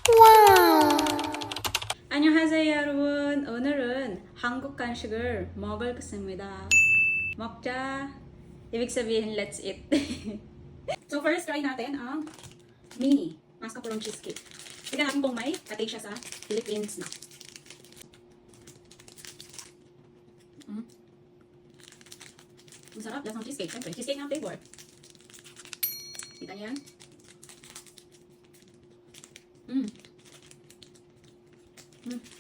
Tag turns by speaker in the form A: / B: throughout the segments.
A: 와우.
B: 안녕하세요 여러분. 오늘은 한국 간식을 먹을겠습니다. 먹자. Ibig sabihin, let's eat. So first, try natin ang mini mascarpone cheesecake. Tignan natin kung may katay siya sa Philippines na. Masarap, lasang cheesecake. Siyempre, cheesecake ng flavor. Kita niyo yan?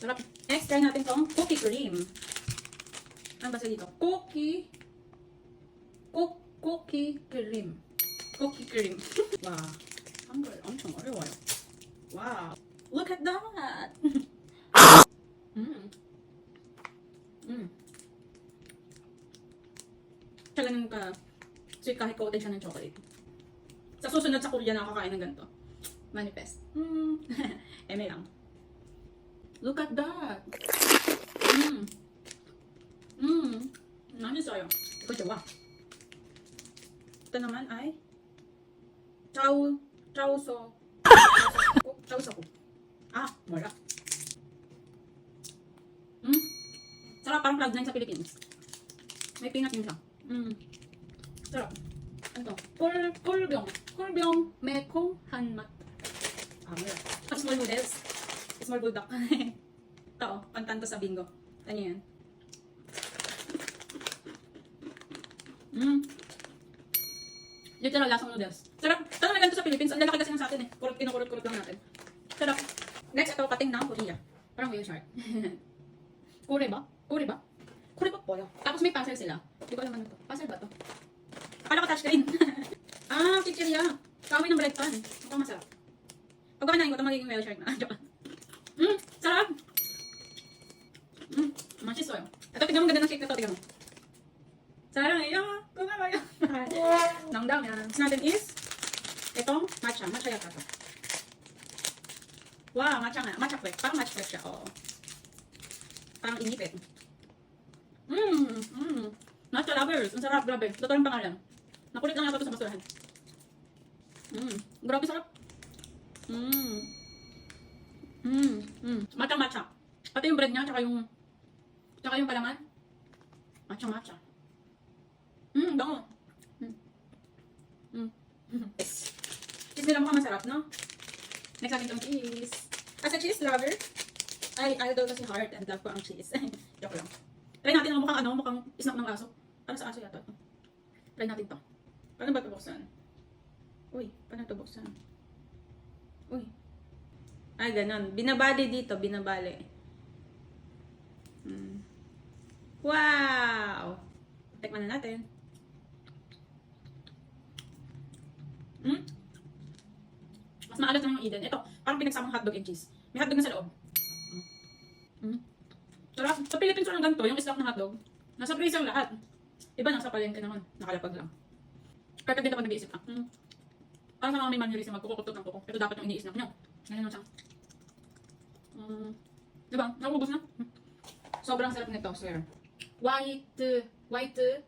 B: Sarap. Next, try natin tong cookie cream. Ano ba sa dito? Cookie cream. Cookie cream. Wow. 한글 엄청 어려워요. Wow. Look at that. Siya ganun ka sweet kahit coated siya ng chocolate. Sa susunod sa Korea nakakain ng ganito. Manifest. Eme lang. Look at that. 맛있어요. 이거 좋아. ito naman ay chauso. Wala. Sarap, parang cloud9 sa Philippines. May peanut yun siya. Sarap. Ano to? 꿀병 매콤한 맛. Wala. Small noodles. Small bulldog. Ito, pantanto sa bingo. Ano yan? Literal lasang noodles. Sarap. Ito naman ganito sa Philippines. Ang lalaki kasi ng sa atin eh. Kinukurot lang natin. Sarap. Next, ito pating ng Korea. Parang whale shark. Kure ba? Kure po yun. Tapos may puzzle sila. Hindi ko alam ano to. Puzzle ba to? Akala ko touchscreen. Chichirya. Kahoy ng bread pan. Mukhang masarap. Pag kumanahin ko ito, magiging whale shark na. Joke. Sarap. Masissoy. Ito, tignan mo ganda ng cake na to. Tignan mo. 사랑해요. 고마워요. 농담이야. Next natin is itong matcha. Matcha yata to. Wow, matcha nga. Matcha flake. Parang matcha flake siya. Oo. Parang inipit. Matcha lovers. Ang sarap. Grabe. Totoo yung pangalan. Nakulit lang ako ito sa basurahan. Grabe sarap. Matcha. Pati yung bread niya, tsaka yung palaman. Matcha. Bango. Cheese nila mukhang masarap, no? Next natin itong cheese. As a cheese lover, ay idol kasi heart and love ko ang cheese. Joke lang. Try natin ang mukhang snack ng aso. Parang sa aso yata ito. Try natin ito. Paano ba ito buksan? Uy, paano ito buksan? Uy. Ay, ganun. Binabali dito, binabali. Wow! Tikman na natin. Mas maalat lang yung Eden. Ito, parang pinagsamang hotdog and cheese. May hotdog na sa loob. Sarap. Sa Philippines lang ganito, yung stock ng hotdog. Nasa freezer lahat. Iba nasa palengke naman. Nakalapag lang. Kaya dito pa nag-iisip ka. Parang sa mga may mannerism, magkukutot ng kuko. Ito dapat yung ini-snack nyo. Ganyan lang siya. Diba? Nakubos na. Sobrang sarap nito, sir. White hive.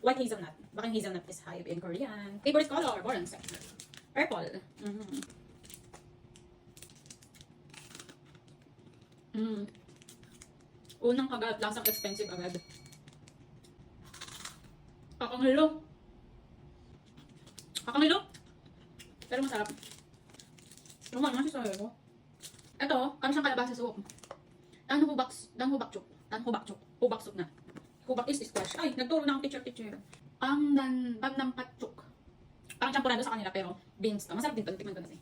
B: White hazelnut. Baka yung hazelnut is hive in Korean. Favorite color, orange. Purple. Unang kagat, lasang expensive agad. Kakangilo. Pero masarap. Luman, masih sayo ko. Ito, kano siyang kalabasa soup. Danhubakchuk na. Hubak is squash. Ay, nagturo na ang teacher. Pamnampatchuk. Parang champurado sa kanila pero beans to. Masarap din to. Tingnan ko na siya.